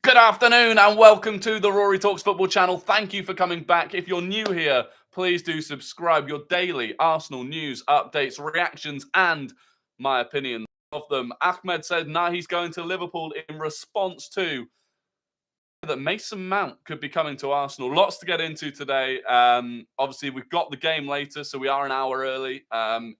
Good afternoon and welcome to the Rory Talks Football channel. Thank you for coming back. If you're new here, please do subscribe. Your daily Arsenal news, updates, reactions, and my opinions of them. Ahmed said, nah, he's going to Liverpool in response to that Mason Mount could be coming to Arsenal. Lots to get into today. Obviously, we've got the game later, so we are an hour early.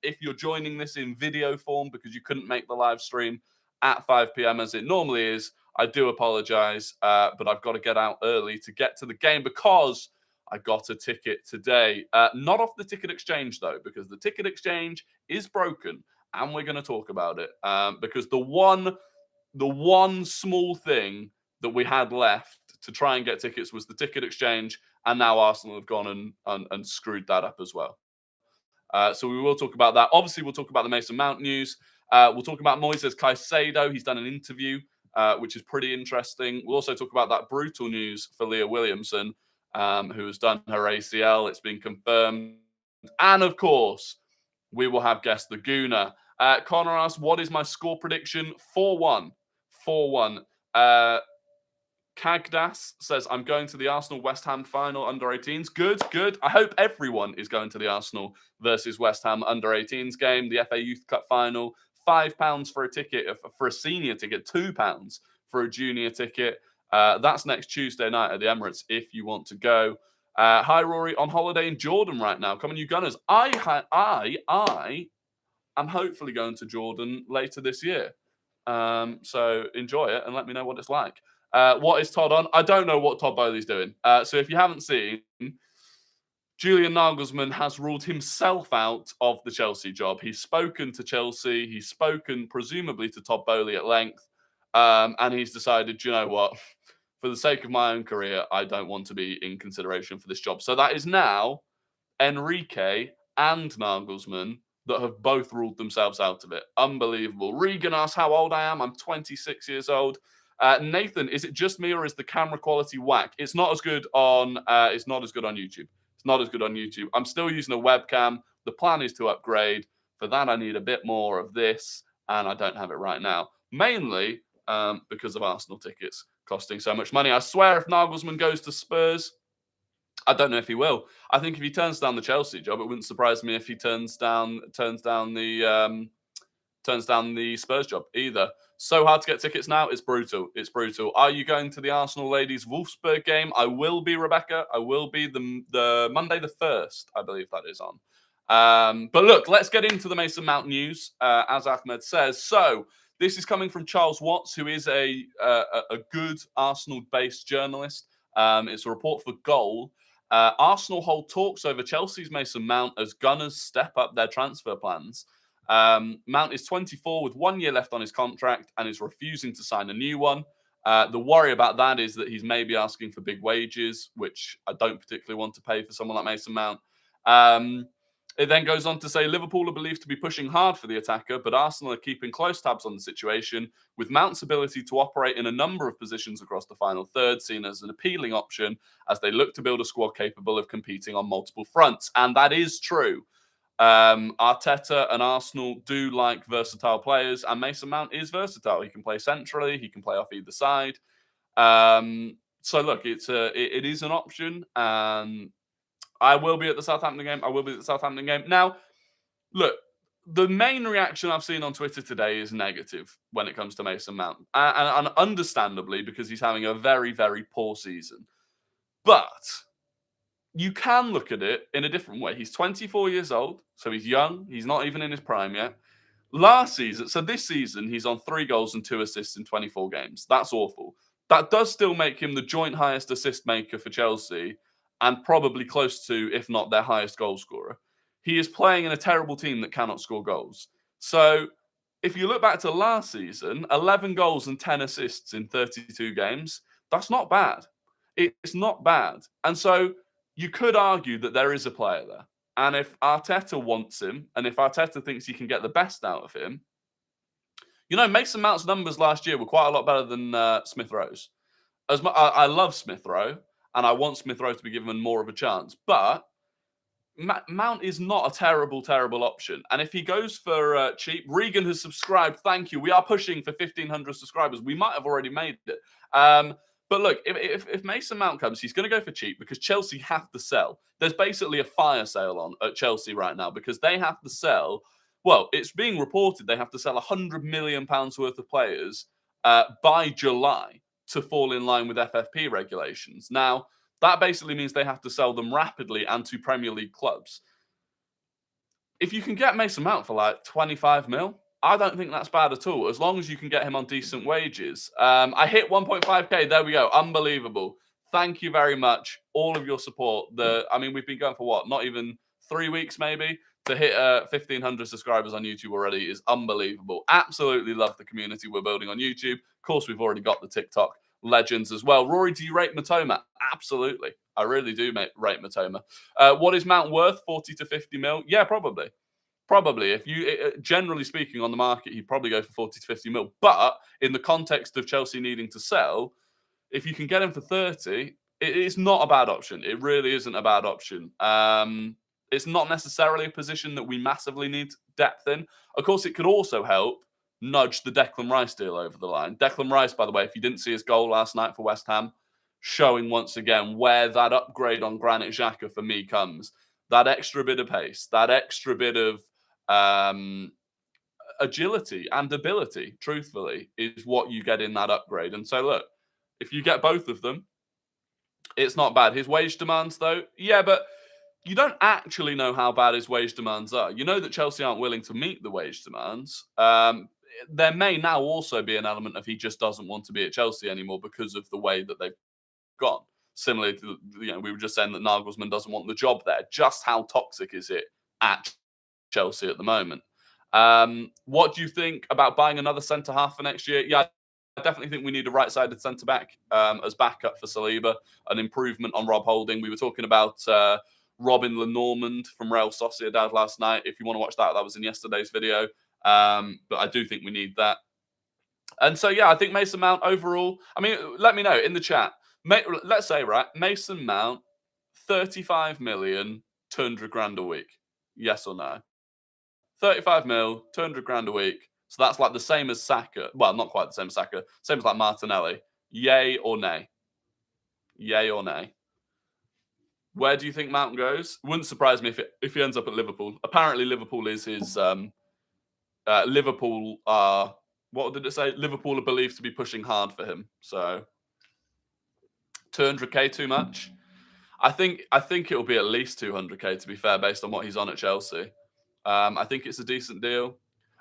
If you're joining this in video form because you couldn't make the live stream at 5 p.m. as it normally is, I do apologize, but I've got to get out early to get to the game because I got a ticket today. Not off the ticket exchange, though, because the ticket exchange is broken, and we're going to talk about it because the one small thing that we had left to try and get tickets was the ticket exchange, and now Arsenal have gone and screwed that up as well. So we will talk about that. Obviously, we'll talk about the Mason Mount news. We'll talk about Moises Caicedo. He's done an interview, which is pretty interesting. We'll also talk about that brutal news for Leah Williamson, who has done her ACL. It's been confirmed. And, of course, we will have guest the Gooner. Connor asks, what is my score prediction? 4-1. 4-1. Kagdas says, I'm going to the Arsenal-West Ham final under 18s. Good, good. I hope everyone is going to the Arsenal versus West Ham under 18s game, the FA Youth Cup final. £5 for a ticket, for a senior ticket, £2 for a junior ticket. That's next Tuesday night at the Emirates if you want to go. Hi, Rory, on holiday in Jordan right now. Come on, you Gunners. I am hopefully going to Jordan later this year. So enjoy it and let me know what it's like. What is Todd on? I don't know what Todd Bowley's doing. So if you haven't seen, Julian Nagelsmann has ruled himself out of the Chelsea job. He's spoken to Chelsea. He's spoken presumably to Todd Bowley at length. And he's decided, you know what? For the sake of my own career, I don't want to be in consideration for this job. So that is now Enrique and Nagelsmann that have both ruled themselves out of it. Unbelievable. Regan asks how old I am. I'm 26 years old. Nathan, is it just me or is the camera quality whack? It's not as good on YouTube. It's not as good on YouTube. I'm still using a webcam. The plan is to upgrade. For that, I need a bit more of this, and I don't have it right now. Mainly because of Arsenal tickets costing so much money. I swear, if Nagelsmann goes to Spurs, I don't know if he will. I think if he turns down the Chelsea job, it wouldn't surprise me if he turns down the Spurs job either. So hard to get tickets now. It's brutal. It's brutal. Are you going to the Arsenal ladies Wolfsburg game? I will be, Rebecca. I will be the Monday the 1st, I believe that is on. But look, let's get into the Mason Mount news, as Ahmed says. So this is coming from Charles Watts, who is a good Arsenal-based journalist. It's a report for Goal. Arsenal hold talks over Chelsea's Mason Mount as Gunners step up their transfer plans. Mount is 24 with 1 year left on his contract and is refusing to sign a new one. The worry about that is that he's maybe asking for big wages, which I don't particularly want to pay for someone like Mason Mount. It then goes on to say Liverpool are believed to be pushing hard for the attacker, but Arsenal are keeping close tabs on the situation, with Mount's ability to operate in a number of positions across the final third seen as an appealing option as they look to build a squad capable of competing on multiple fronts. And that is true. Arteta and Arsenal do like versatile players, and Mason Mount is versatile. He can play centrally, he can play off either side. So look, it is an option. I will be at the Southampton game. Now, look, the main reaction I've seen on Twitter today is negative when it comes to Mason Mount, and understandably because he's having a very, very poor season. But you can look at it in a different way. He's 24 years old, so he's young. He's not even in his prime yet. This season, he's on 3 goals and 2 assists in 24 games. That's awful. That does still make him the joint highest assist maker for Chelsea and probably close to, if not their highest goal scorer. He is playing in a terrible team that cannot score goals. So if you look back to last season, 11 goals and 10 assists in 32 games, that's not bad. It's not bad. And so you could argue that there is a player there. And if Arteta wants him, and if Arteta thinks he can get the best out of him, Mason Mount's numbers last year were quite a lot better than Smith Rowe's. I love Smith Rowe, and I want Smith Rowe to be given more of a chance. But Mount is not a terrible, terrible option. And if he goes for cheap, Regan has subscribed. Thank you. We are pushing for 1,500 subscribers. We might have already made it. But look, if Mason Mount comes, he's going to go for cheap because Chelsea have to sell. There's basically a fire sale on at Chelsea right now because they have to sell. Well, it's being reported they have to sell £100 million worth of players by July to fall in line with FFP regulations. Now, that basically means they have to sell them rapidly and to Premier League clubs. If you can get Mason Mount for like 25 mil, I don't think that's bad at all, as long as you can get him on decent wages. I hit 1.5k. There we go. Unbelievable. Thank you very much. All of your support. We've been going for what? Not even 3 weeks, maybe. To hit 1,500 subscribers on YouTube already is unbelievable. Absolutely love the community we're building on YouTube. Of course, we've already got the TikTok legends as well. Rory, do you rate Matoma? Absolutely. I really do rate Matoma. What is Mount worth? 40 to 50 mil? Yeah, probably. Probably. If you, generally speaking, on the market, he'd probably go for 40 to 50 mil. But in the context of Chelsea needing to sell, if you can get him for 30, it's not a bad option. It really isn't a bad option. It's not necessarily a position that we massively need depth in. Of course, it could also help nudge the Declan Rice deal over the line. Declan Rice, by the way, if you didn't see his goal last night for West Ham, showing once again where that upgrade on Granit Xhaka for me comes. That extra bit of pace, that extra bit of agility and ability, truthfully, is what you get in that upgrade. And so, look, if you get both of them, it's not bad. His wage demands, though, yeah, but you don't actually know how bad his wage demands are. You know that Chelsea aren't willing to meet the wage demands. There may now also be an element of he just doesn't want to be at Chelsea anymore because of the way that they've gone. Similarly to, we were just saying that Nagelsmann doesn't want the job there. Just how toxic is it at Chelsea at the moment? What do you think about buying another centre-half for next year? Yeah, I definitely think we need a right-sided centre-back as backup for Saliba, an improvement on Rob Holding. We were talking about Robin Lenormand from Real Sociedad last night. If you want to watch that, that was in yesterday's video. But I do think we need that. And so, yeah, I think Mason Mount overall, let me know in the chat. Let's say, right, Mason Mount, 35 million, 200 grand a week. Yes or no? 35 mil, 200 grand a week. So that's like the same as Saka. Well, not quite the same as Saka. Same as like Martinelli. Yay or nay? Yay or nay? Where do you think Mount goes? Wouldn't surprise me if he ends up at Liverpool. Apparently, Liverpool is his. Liverpool are. What did it say? Liverpool are believed to be pushing hard for him. So 200k too much? I think it'll be at least 200k, to be fair, based on what he's on at Chelsea. I think it's a decent deal.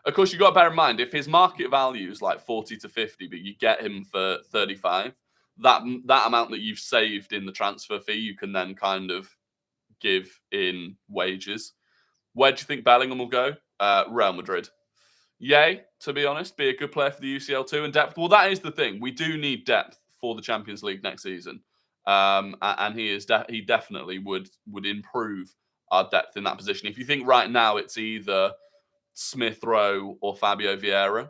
Of course, you've got to bear in mind, if his market value is like 40 to 50, but you get him for 35, that amount that you've saved in the transfer fee, you can then kind of give in wages. Where do you think Bellingham will go? Real Madrid. Yay, to be honest, be a good player for the UCL too. And depth, well, that is the thing. We do need depth for the Champions League next season. And he definitely would improve our depth in that position. If you think right now it's either Smith Rowe or Fabio Vieira,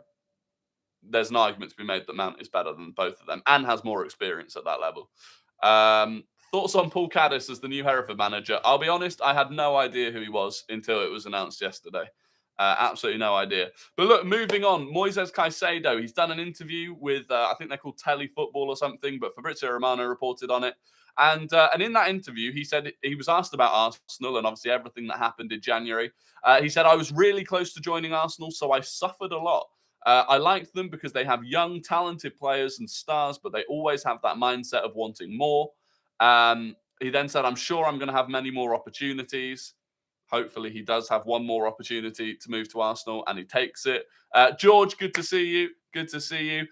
there's an argument to be made that Mount is better than both of them and has more experience at that level. Thoughts on Paul Caddis as the new Hereford manager? I'll be honest, I had no idea who he was until it was announced yesterday. Absolutely no idea. But look, moving on, Moises Caicedo, he's done an interview with, I think they're called Telefootball or something, but Fabrizio Romano reported on it. And in that interview, he said he was asked about Arsenal and obviously everything that happened in January. He said, I was really close to joining Arsenal, so I suffered a lot. I liked them because they have young, talented players and stars, but they always have that mindset of wanting more. He then said, I'm sure I'm going to have many more opportunities. Hopefully he does have one more opportunity to move to Arsenal and he takes it. George, good to see you. Good to see you.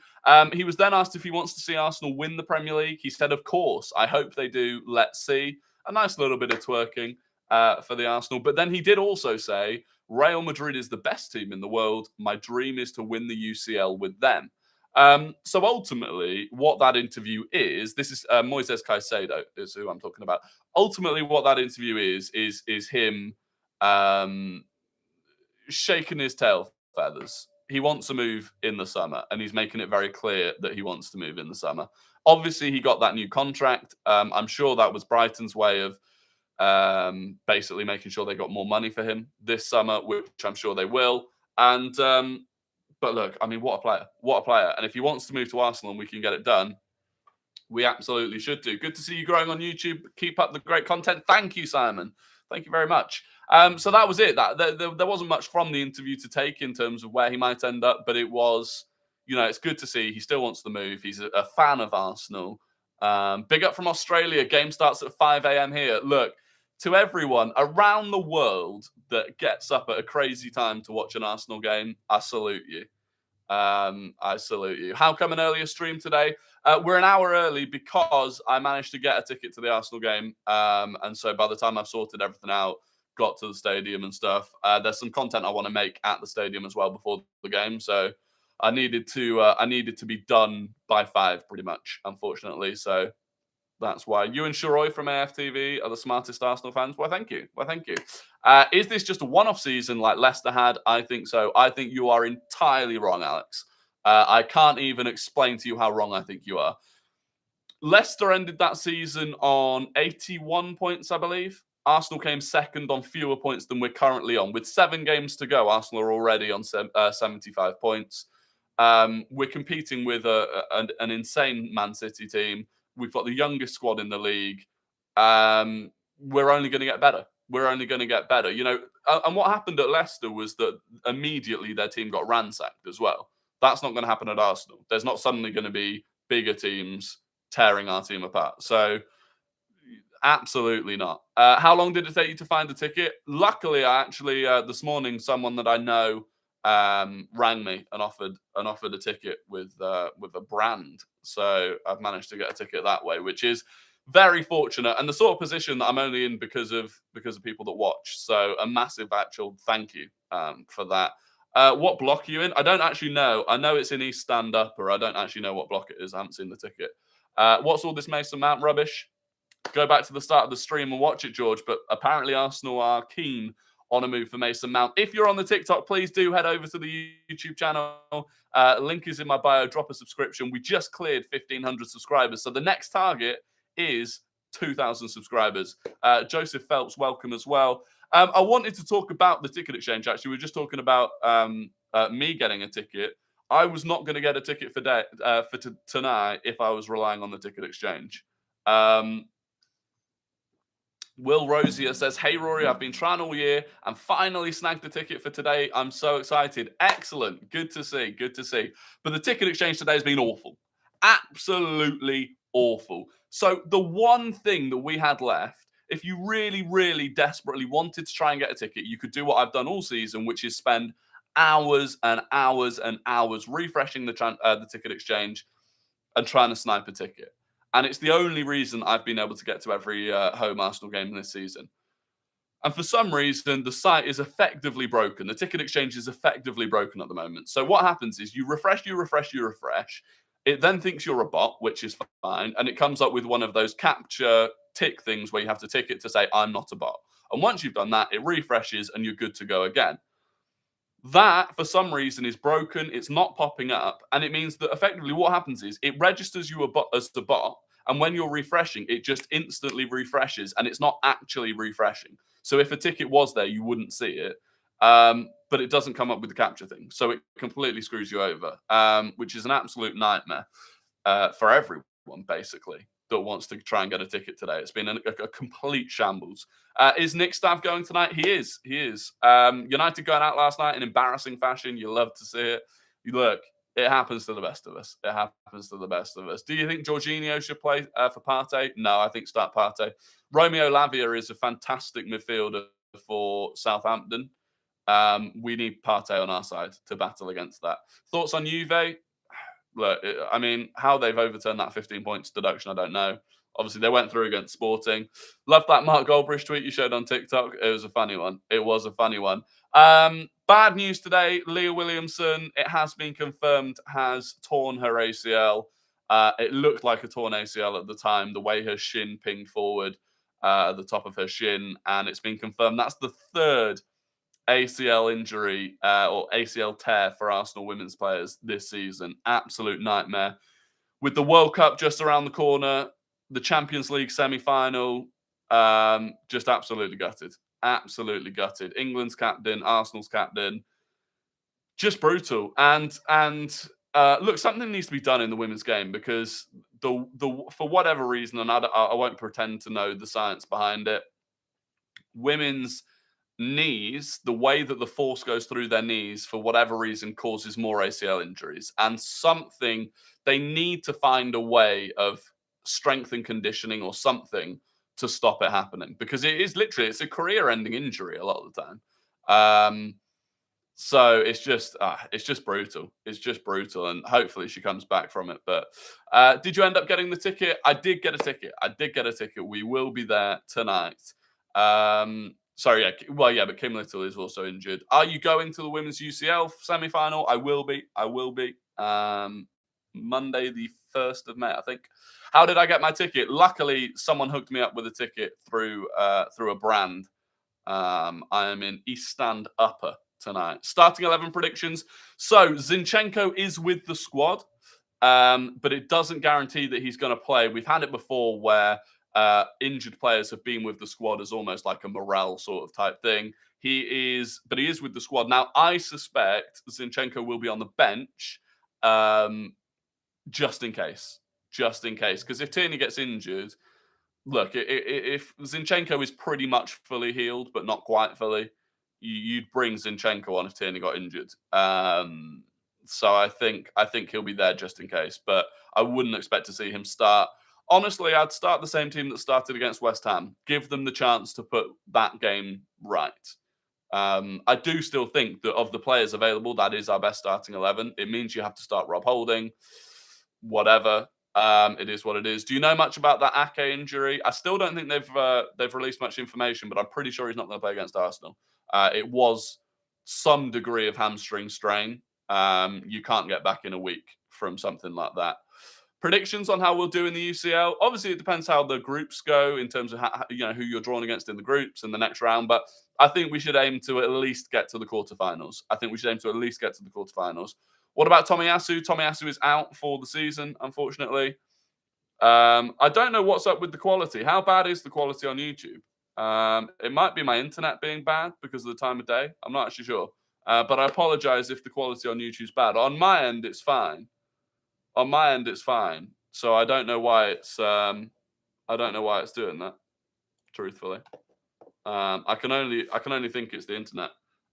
He was then asked if he wants to see Arsenal win the Premier League. He said, of course, I hope they do. Let's see. A nice little bit of twerking for the Arsenal. But then he did also say, Real Madrid is the best team in the world. My dream is to win the UCL with them. So ultimately, what that interview is, this is Moises Caicedo is who I'm talking about. Ultimately, what that interview is him shaking his tail feathers. He wants to move in the summer, and he's making it very clear that he wants to move in the summer. Obviously, he got that new contract. I'm sure that was Brighton's way of basically making sure they got more money for him this summer, which I'm sure they will. And but look, I mean, what a player. What a player. And if he wants to move to Arsenal and we can get it done, We absolutely should do. Good to see you growing on YouTube. Keep up the great content. Thank you, Simon. Thank you very much. So that was it. There wasn't much from the interview to take in terms of where he might end up, but it was, it's good to see he still wants to move. He's a fan of Arsenal. Big up from Australia. Game starts at 5 a.m. here. Look, to everyone around the world that gets up at a crazy time to watch an Arsenal game, I salute you. I salute you. How come an earlier stream today? We're an hour early because I managed to get a ticket to the Arsenal game. And so by the time I've sorted everything out, got to the stadium and stuff, there's some content I want to make at the stadium as well before the game. So I needed to be done by 5 pretty much, unfortunately. So that's why you and Sharoy from AFTV are the smartest Arsenal fans. Well, thank you. Is this just a one-off season like Leicester had? I think so. I think you are entirely wrong, Alex. I can't even explain to you how wrong I think you are. Leicester ended that season on 81 points, I believe. Arsenal came second on fewer points than we're currently on. With 7 games to go, Arsenal are already on 75 points. We're competing with an insane Man City team. We've got the youngest squad in the league. We're only going to get better. And what happened at Leicester was that immediately their team got ransacked as well. That's not going to happen at Arsenal. There's not suddenly going to be bigger teams tearing our team apart. So absolutely not. How long did it take you to find a ticket? Luckily, I actually this morning someone that I know rang me and offered a ticket with a brand. So I've managed to get a ticket that way, which is very fortunate and the sort of position that I'm only in because of people that watch. So a massive actual thank you for that. What block are you in? I don't actually know. I know it's in East Stand Up, or I don't actually know what block it is. I haven't seen the ticket. What's all this Mason Mount rubbish? Go back to the start of the stream and watch it, George. But apparently Arsenal are keen on a move for Mason Mount. If you're on the TikTok, please do head over to the YouTube channel. Link is in my bio. Drop a subscription. We just cleared 1,500 subscribers. So the next target is 2,000 subscribers. Joseph Phelps, welcome as well. I wanted to talk about the ticket exchange, actually. We were just talking about me getting a ticket. I was not going to get a ticket for tonight if I was relying on the ticket exchange. Will Rosier says, "Hey Rory, I've been trying all year and finally snagged a ticket for today. I'm so excited." Excellent. Good to see. But the ticket exchange today has been awful. Absolutely awful. So the one thing that we had left, if you really, really desperately wanted to try and get a ticket, you could do what I've done all season, which is spend hours and hours and hours refreshing the ticket exchange and trying to snipe a ticket. And it's the only reason I've been able to get to every home Arsenal game this season. And for some reason, the site is effectively broken. The ticket exchange is effectively broken at the moment. So what happens is you refresh. It then thinks you're a bot, which is fine. And it comes up with one of those capture tick things where you have to tick it to say, I'm not a bot. And once you've done that, it refreshes and you're good to go again. That, for some reason, is broken. It's not popping up. And it means that effectively what happens is it registers you as the bot. And when you're refreshing, it just instantly refreshes. And it's not actually refreshing. So if a ticket was there, you wouldn't see it. But it doesn't come up with the capture thing. So it completely screws you over, which is an absolute nightmare for everyone, basically, that wants to try and get a ticket today. It's been a complete shambles. Is Nick Staff going tonight? He is. United going out last night in embarrassing fashion. You love to see it. Look, it happens to the best of us. Do you think Jorginho should play for Partey? No, I think start Partey. Romeo Lavia is a fantastic midfielder for Southampton. We need Partey on our side to battle against that. Thoughts on Juve? Look, I mean, how they've overturned that 15 points deduction, I don't know. Obviously, they went through against Sporting. Love that Mark Goldbridge tweet you showed on TikTok. It was a funny one. Bad news today. Leah Williamson, it has been confirmed, has torn her ACL. It looked like a torn ACL at the time, the way her shin pinged forward at the top of her shin. And it's been confirmed that's the third ACL injury or ACL tear for Arsenal women's players this season. Absolute nightmare. With the World Cup just around the corner, the Champions League semi-final, just absolutely gutted. England's captain, Arsenal's captain, just brutal. And look, something needs to be done in the women's game because for whatever reason, and I won't pretend to know the science behind it, women's knees, the way that the force goes through their knees, for whatever reason, causes more ACL injuries. And they need to find a way of strength and conditioning or something to stop it happening, because it's a career-ending injury a lot of the time. So it's just brutal. It's just brutal, and hopefully she comes back from it. But did you end up getting the ticket? I did get a ticket. We will be there tonight. Sorry, yeah. But Kim Little is also injured. Are you going to the women's UCL semi-final? I will be. Monday the 1st of May, I think. How did I get my ticket? Luckily, someone hooked me up with a ticket through a brand. I am in East Stand Upper tonight. Starting 11 predictions. So Zinchenko is with the squad, but it doesn't guarantee that he's going to play. We've had it before where injured players have been with the squad as almost like a morale sort of type thing. He is with the squad. Now, I suspect Zinchenko will be on the bench just in case. Because if Tierney gets injured, look, if Zinchenko is pretty much fully healed, but not quite fully, you'd bring Zinchenko on if Tierney got injured. So I think he'll be there just in case, but I wouldn't expect to see him start. Honestly, I'd start the same team that started against West Ham. Give them the chance to put that game right. I do still think that of the players available, that is our best starting 11. It means you have to start Rob Holding, whatever. It is what it is. Do you know much about that Ake injury? I still don't think they've released much information, but I'm pretty sure he's not going to play against Arsenal. It was some degree of hamstring strain. You can't get back in a week from something like that. Predictions on how we'll do in the UCL. Obviously, it depends how the groups go in terms of who you're drawn against in the groups in the next round. But I think we should aim to at least get to the quarterfinals. What about Tomiyasu? Tomiyasu is out for the season, unfortunately. I don't know what's up with the quality. How bad is the quality on YouTube? It might be my internet being bad because of the time of day. I'm not actually sure. But I apologize if the quality on YouTube is bad. On my end, it's fine. So I don't know why it's doing that. Truthfully, I can only think it's the internet.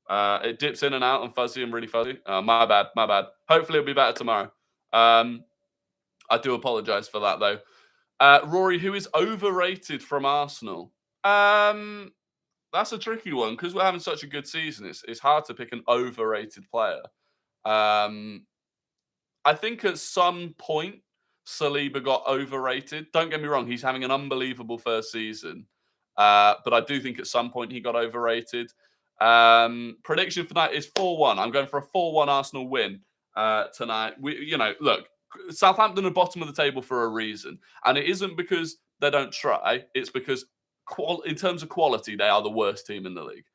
It dips in and out and fuzzy and really fuzzy. My bad. Hopefully it'll be better tomorrow. I do apologize for that though. Rory, who is overrated from Arsenal? That's a tricky one because we're having such a good season. It's hard to pick an overrated player. I think at some point Saliba got overrated. Don't get me wrong; he's having an unbelievable first season, but I do think at some point he got overrated. Prediction for tonight is 4-1. I'm going for a 4-1 Arsenal win tonight. Look, Southampton are bottom of the table for a reason, and it isn't because they don't try. It's because in terms of quality, they are the worst team in the league.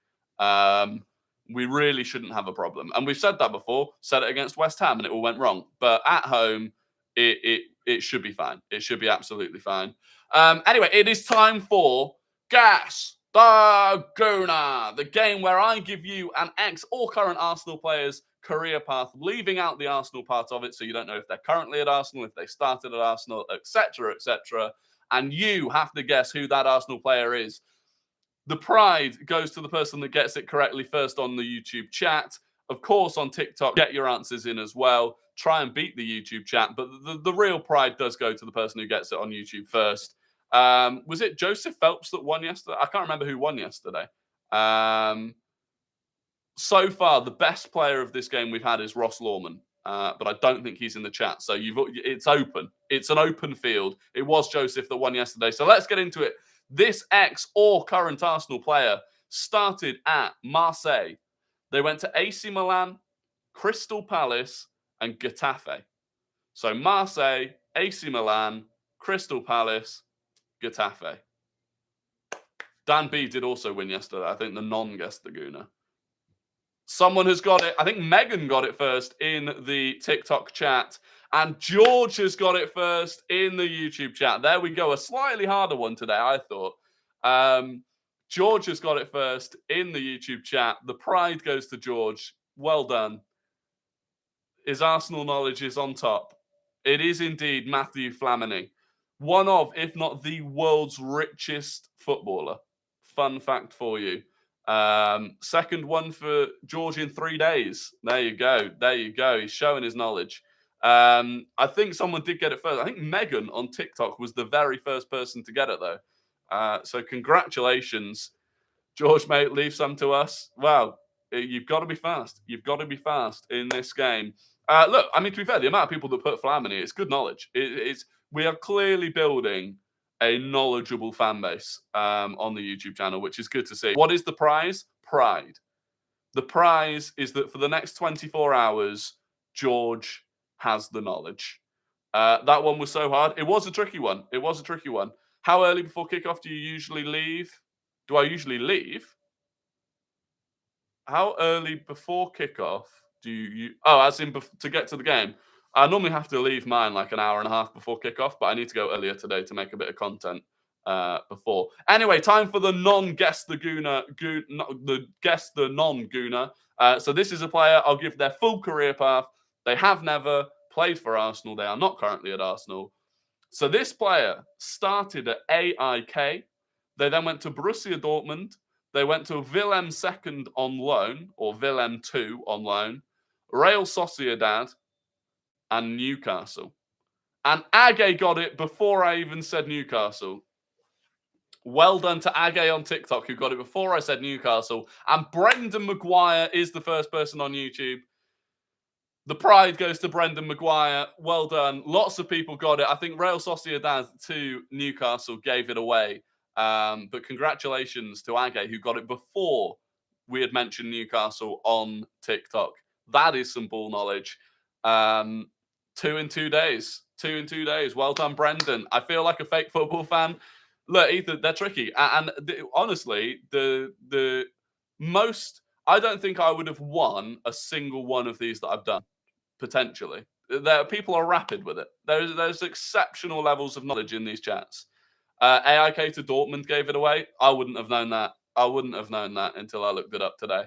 We really shouldn't have a problem. And we've said that before, said it against West Ham and it all went wrong. But at home, it should be fine. It should be absolutely fine. Anyway, it is time for Gas the Gooner, the game where I give you an ex or current Arsenal player's career path, leaving out the Arsenal part of it, so you don't know if they're currently at Arsenal, if they started at Arsenal, etc., etc. And you have to guess who that Arsenal player is. The pride goes to the person that gets it correctly first on the YouTube chat. Of course, on TikTok, get your answers in as well. Try and beat the YouTube chat. But the real pride does go to the person who gets it on YouTube first. Was it Joseph Phelps that won yesterday? I can't remember who won yesterday. So far, the best player of this game we've had is Ross Lawman. But I don't think he's in the chat. So it's open. It's an open field. It was Joseph that won yesterday. So let's get into it. This ex or current Arsenal player started at Marseille. They went to AC Milan, Crystal Palace, and Getafe. So Marseille, AC Milan, Crystal Palace, Getafe. Dan B did also win yesterday. I think the non-guest the Gooner. Someone has got it. I think Megan got it first in the TikTok chat. And George has got it first in the YouTube chat. There we go. A slightly harder one today, I thought. George has got it first in the YouTube chat. The pride goes to George. Well done. His Arsenal knowledge is on top. It is indeed Matthew Flamini, one of, if not the world's richest footballer. Fun fact for you. Second one for George in 3 days. There you go. There you go. He's showing his knowledge. I think someone did get it first. I think Megan on TikTok was the very first person to get it, though. So congratulations, George, mate. Leave some to us. Wow. You've got to be fast. You've got to be fast in this game. Look, I mean, to be fair, the amount of people that put Flamini, it's good knowledge. We are clearly building a knowledgeable fan base on the YouTube channel, which is good to see. What is the prize? Pride. The prize is that for the next 24 hours, George has the knowledge. That one was so hard. It was a tricky one. It was a tricky one. How early before kickoff do you usually leave? Do I usually leave? How early before kickoff do you... Oh, as in to get to the game. I normally have to leave mine like an hour and a half before kickoff, but I need to go earlier today to make a bit of content before. Anyway, time for the non-guess the gooner, the guess the non-gooner. So this is a player, I'll give their full career path. They have never played for Arsenal. They are not currently at Arsenal. So this player started at AIK. They then went to Borussia Dortmund. They went to Willem II on loan, or Willem II on loan, Real Sociedad, and Newcastle. And Age got it before I even said Newcastle. Well done to Age on TikTok, who got it before I said Newcastle. And Brendan Maguire is the first person on YouTube. The pride goes to Brendan Maguire. Well done. Lots of people got it. I think Real Sociedad to Newcastle gave it away. But congratulations to Age, who got it before we had mentioned Newcastle on TikTok. That is some ball knowledge. 2 in 2 days. 2 in 2 days. Well done, Brendan. I feel like a fake football fan. Look, Ethan, they're tricky. And honestly, the most... I don't think I would have won a single one of these that I've done, potentially. People are rapid with it. There's exceptional levels of knowledge in these chats. AIK to Dortmund gave it away. I wouldn't have known that. I wouldn't have known that until I looked it up today.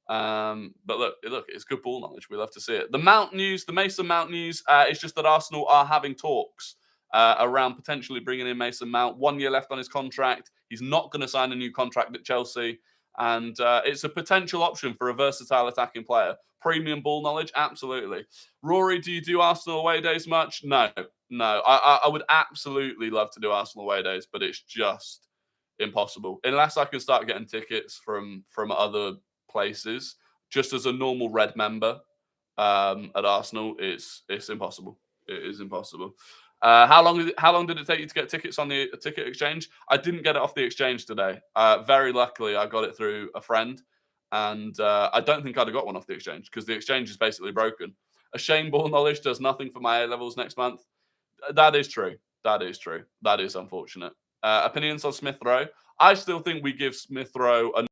But look, it's good ball knowledge. We love to see it. The Mount news, the Mason Mount news, is just that Arsenal are having talks around potentially bringing in Mason Mount. 1 year left on his contract. He's not going to sign a new contract at Chelsea. And it's a potential option for a versatile attacking player. Premium ball knowledge, absolutely. Rory, do you do Arsenal away days much? No. I would absolutely love to do Arsenal away days, but it's just impossible. Unless I can start getting tickets from other places, just as a normal red member at Arsenal, it's impossible. It is impossible. How long did it take you to get tickets on the ticket exchange? I didn't get it off the exchange today. Very luckily, I got it through a friend, and I don't think I'd have got one off the exchange because the exchange is basically broken. A shame ball knowledge does nothing for my A-levels next month. That is true. That is true. That is unfortunate. Opinions on Smith Rowe? I still think we give Smith Rowe a...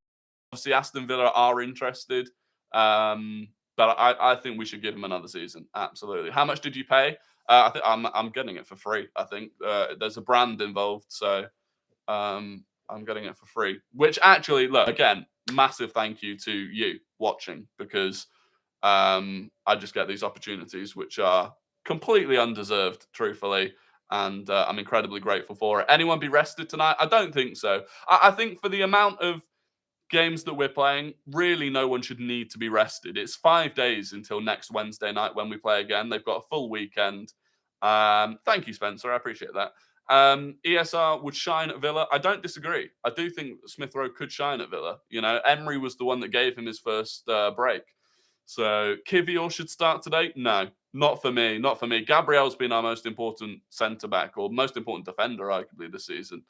Obviously, Aston Villa are interested, but I think we should give him another season. Absolutely. How much did you pay? I think I'm getting it for free. I think there's a brand involved, so I'm getting it for free. Which actually, look, again, massive thank you to you watching, because I just get these opportunities which are completely undeserved, truthfully, and I'm incredibly grateful for it. Anyone be rested tonight? I don't think so. I think for the amount of games that we're playing, really no one should need to be rested. It's 5 days until next Wednesday night when we play again. They've got a full weekend. Thank you, Spencer. I appreciate that. ESR would shine at Villa. I don't disagree. I do think Smith Rowe could shine at Villa. You know, Emery was the one that gave him his first break. So Kivior should start today? No, not for me. Not for me. Gabriel's been our most important centre-back, or most important defender, arguably, this season.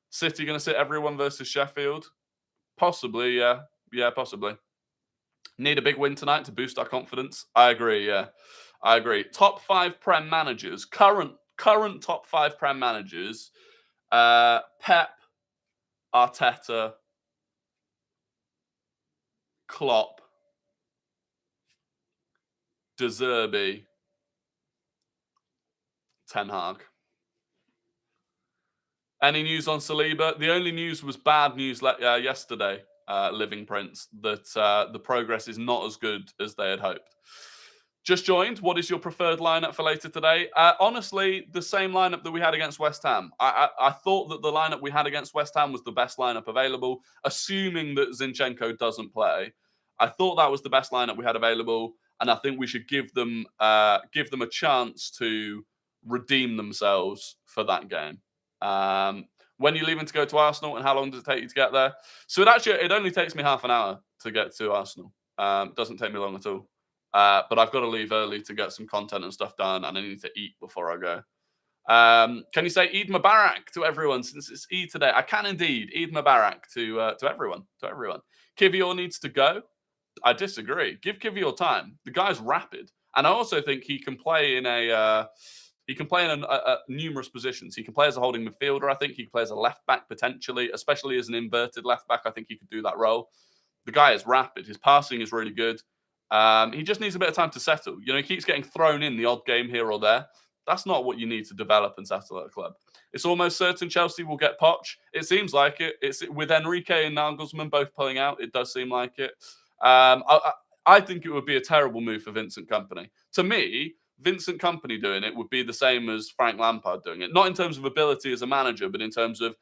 City going to sit everyone versus Sheffield? Possibly, yeah. Yeah, possibly. Need a big win tonight to boost our confidence? I agree, yeah. I agree. Top 5 Prem managers. Current top 5 Prem managers. Pep, Arteta, Klopp, De Zerbi, Ten Hag. Any news on Saliba? The only news was bad news yesterday, Living Prince, that the progress is not as good as they had hoped. Just joined. What is your preferred lineup for later today? Honestly, the same lineup that we had against West Ham. I thought that the lineup we had against West Ham was the best lineup available, assuming that Zinchenko doesn't play. I thought that was the best lineup we had available, and I think we should give them a chance to redeem themselves for that game. When are you leaving to go to Arsenal, and how long does it take you to get there? So it only takes me half an hour to get to Arsenal. Doesn't take me long at all. But I've got to leave early to get some content and stuff done, and I need to eat before I go. Can you say Eid Mubarak to everyone since it's Eid today? I can indeed. Eid Mubarak to everyone. To everyone. Kivior needs to go. I disagree. Give Kivior time. The guy's rapid, and I also think he can play in numerous positions. He can play as a holding midfielder. I think he can play as a left back potentially, especially as an inverted left back. I think he could do that role. The guy is rapid. His passing is really good. He just needs a bit of time to settle. He keeps getting thrown in the odd game here or there. That's not what you need to develop and settle at a club. It's almost certain Chelsea will get Poch. It seems like it. It's with Enrique and Nagelsmann both pulling out. It does seem like it. I think it would be a terrible move for Vincent Kompany. To me, Vincent Kompany doing it would be the same as Frank Lampard doing it. Not in terms of ability as a manager, but in terms of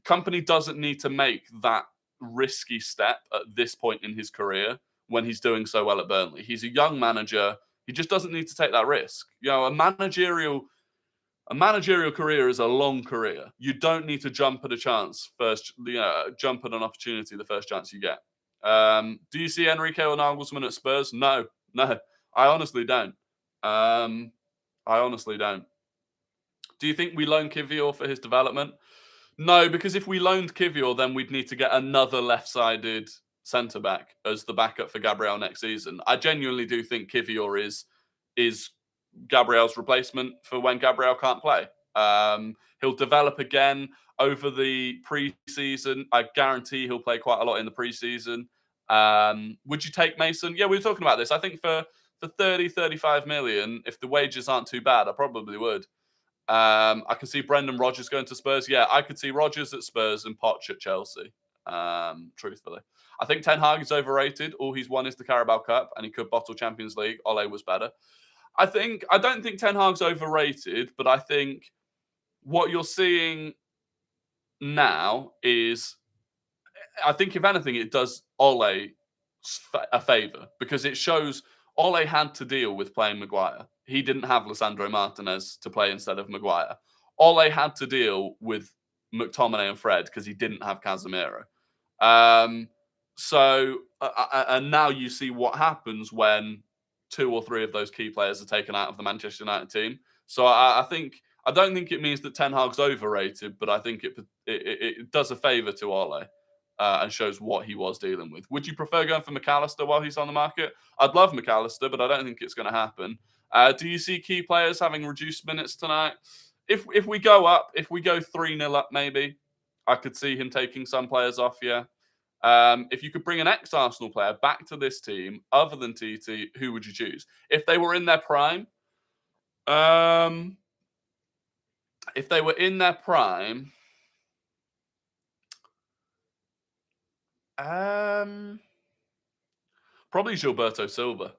Kompany doesn't need to make that risky step at this point in his career when he's doing so well at Burnley. He's a young manager. He just doesn't need to take that risk. A managerial career is a long career. You don't need to jump at a chance first. Jump at an opportunity the first chance you get. Do you see Enrique or Nagelsmann at Spurs? No. I honestly don't. Do you think we loan Kivior for his development? No, because if we loaned Kivior, then we'd need to get another left-sided centre-back as the backup for Gabriel next season. I genuinely do think Kivior is Gabriel's replacement for when Gabriel can't play. He'll develop again over the pre-season. I guarantee he'll play quite a lot in the pre-season. Would you take Mason? Yeah, we were talking about this. I think for 30, 35 million, if the wages aren't too bad, I probably would. I can see Brendan Rodgers going to Spurs. Yeah, I could see Rodgers at Spurs and Poch at Chelsea. Truthfully, I think Ten Hag is overrated. All he's won is the Carabao Cup, and he could bottle Champions League. Ole was better. I don't think Ten Hag's overrated, but I think what you're seeing now is, I think if anything, it does Ole a favour because it shows Ole had to deal with playing Maguire. He didn't have Lisandro Martinez to play instead of Maguire. Ole had to deal with McTominay and Fred because he didn't have Casemiro. And now you see what happens when 2 or 3 of those key players are taken out of the Manchester United team. So I don't think it means that Ten Hag's overrated, but I think it does a favour to Ole and shows what he was dealing with. Would you prefer going for McAllister while he's on the market? I'd love McAllister, but I don't think it's going to happen. Do you see key players having reduced minutes tonight? If we go up, if we go 3-0 up, maybe I could see him taking some players off. Yeah. If you could bring an ex-Arsenal player back to this team, other than TT, who would you choose? If they were in their prime, probably Gilberto Silva.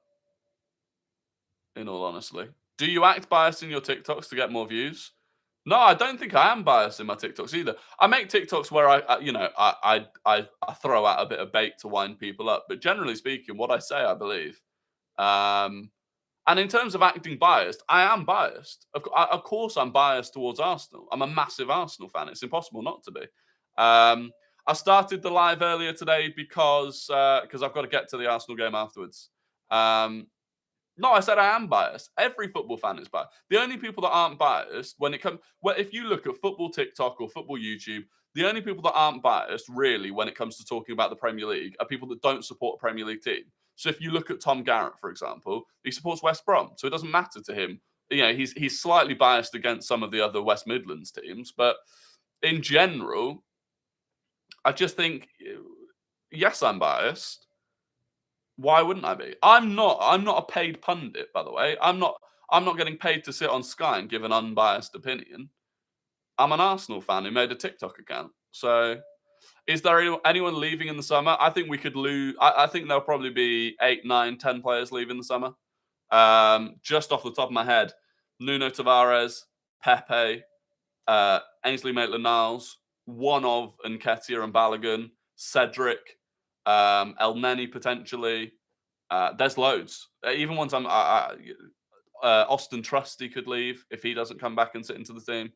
In all honesty, do you act biased in your TikToks to get more views? No, I don't think I am biased in my TikToks either. I make TikToks where I throw out a bit of bait to wind people up, but generally speaking, what I say, I believe. And in terms of acting biased, I am biased. Of course, I'm biased towards Arsenal. I'm a massive Arsenal fan. It's impossible not to be. I started the live earlier today because I've got to get to the Arsenal game afterwards. No, I said I am biased. Every football fan is biased. The only people that aren't biased if you look at football TikTok or football YouTube, the only people that aren't biased really when it comes to talking about the Premier League are people that don't support a Premier League team. So if you look at Tom Garrett, for example, he supports West Brom, so it doesn't matter to him. He's slightly biased against some of the other West Midlands teams, but in general, I just think, yes, I'm biased. Why wouldn't I be? I'm not a paid pundit, by the way. I'm not getting paid to sit on Sky and give an unbiased opinion. I'm an Arsenal fan who made a TikTok account. So is there anyone leaving in the summer? I think we could lose. I think there'll probably be 8, 9, 10 players leaving the summer. Just off the top of my head, Nuno Tavares, Pepe, Ainsley Maitland-Niles, one of Nketiah and Balogun, Cedric, El Neni potentially. There's loads. Even ones Austin Trusty could leave if he doesn't come back and sit into the team.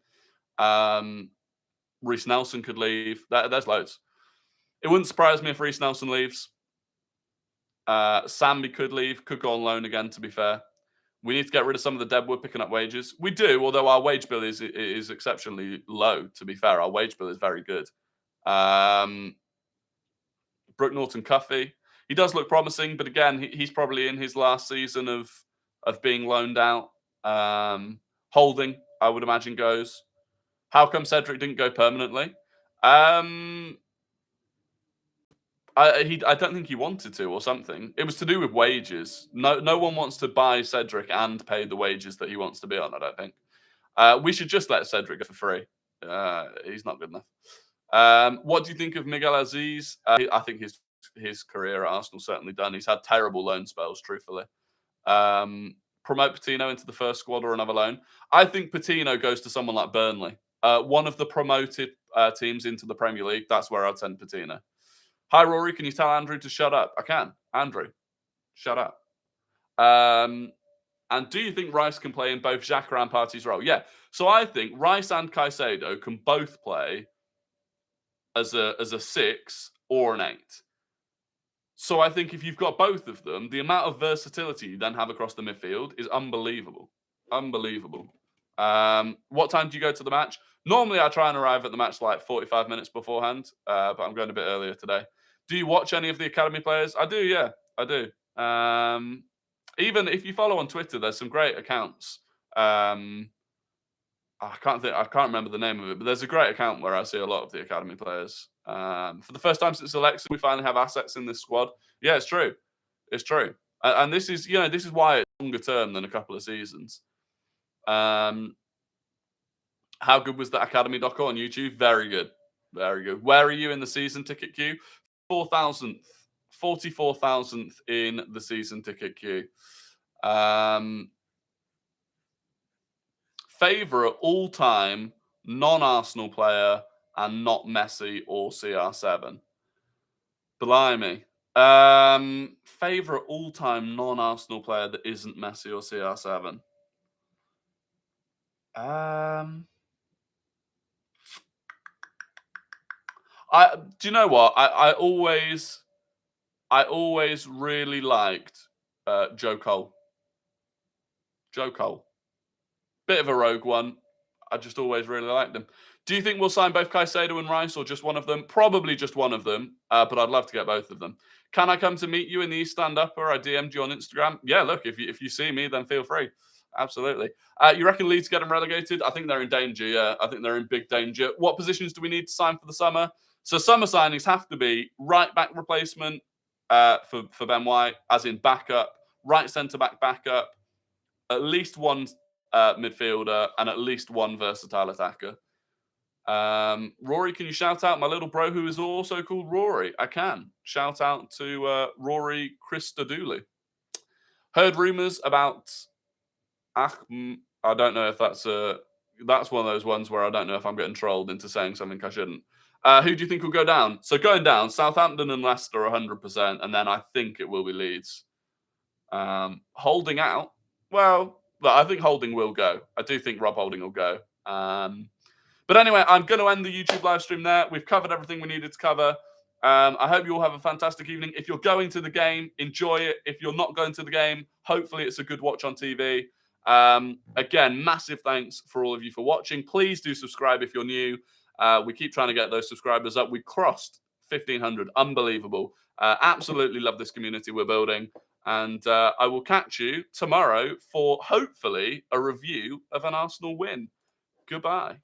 Reece Nelson could leave. There's loads. It wouldn't surprise me if Reece Nelson leaves. Sambi could leave, could go on loan again, to be fair. We need to get rid of some of the dead wood picking up wages. We do, although our wage bill is exceptionally low, to be fair. Our wage bill is very good. Brooke Norton-Cuffy. He does look promising, but again, he's probably in his last season of being loaned out. Holding, I would imagine, goes. How come Cedric didn't go permanently? I don't think he wanted to or something. It was to do with wages. No one wants to buy Cedric and pay the wages that he wants to be on, I don't think. We should just let Cedric go for free. He's not good enough. What do you think of Miguel Aziz? I think his career at Arsenal certainly done. He's had terrible loan spells, truthfully. Promote Patino into the first squad or another loan. I think Patino goes to someone like Burnley. One of the promoted teams into the Premier League. That's where I'd send Patino. Hi, Rory. Can you tell Andrew to shut up? I can. Andrew, shut up. And do you think Rice can play in both Xhaka and Partey's role? Yeah. So I think Rice and Caicedo can both play as a 6 or an 8. So I think if you've got both of them, the amount of versatility you then have across the midfield is unbelievable. Unbelievable. What time do you go to the match? Normally, I try and arrive at the match like 45 minutes beforehand, but I'm going a bit earlier today. Do you watch any of the academy players? I do, yeah, I do. Even if you follow on Twitter, there's some great accounts. I can't remember the name of it, but there's a great account where I see a lot of the academy players. For the first time since Alexa, we finally have assets in this squad. Yeah, it's true. It's true. And this is why it's longer term than a couple of seasons. How good was that Academy doco on YouTube? Very good. Very good. Where are you in the season ticket queue? 44,000th in the season ticket queue. Favourite all-time non-Arsenal player and not Messi or CR7? Blimey. Favourite all-time non-Arsenal player that isn't Messi or CR7? Do you know what? I always really liked Joe Cole. Joe Cole. Bit of a rogue one. I just always really liked him. Do you think we'll sign both Caicedo and Rice or just one of them? Probably just one of them, but I'd love to get both of them. Can I come to meet you in the East Stand Up, or I DM'd you on Instagram? Yeah, look, if you see me, then feel free. Absolutely. You reckon Leeds get them relegated? I think they're in danger, yeah. I think they're in big danger. What positions do we need to sign for the summer? So summer signings have to be right back replacement for Ben White, as in backup, right centre-back backup, at least one midfielder, and at least one versatile attacker. Rory, can you shout out my little bro who is also called Rory? I can. Shout out to Rory Christodoulou. Heard rumours about... I don't know if that's one of those ones where I don't know if I'm getting trolled into saying something I shouldn't. Who do you think will go down? So going down, Southampton and Leicester 100%, and then I think it will be Leeds. Holding out, well, I think Holding will go. I do think Rob Holding will go. But anyway, I'm going to end the YouTube live stream there. We've covered everything we needed to cover. I hope you all have a fantastic evening. If you're going to the game, enjoy it. If you're not going to the game, hopefully it's a good watch on TV. Again, massive thanks for all of you for watching. Please do subscribe if you're new. We keep trying to get those subscribers up. We crossed 1,500. Unbelievable. Absolutely love this community we're building. And I will catch you tomorrow for, hopefully, a review of an Arsenal win. Goodbye.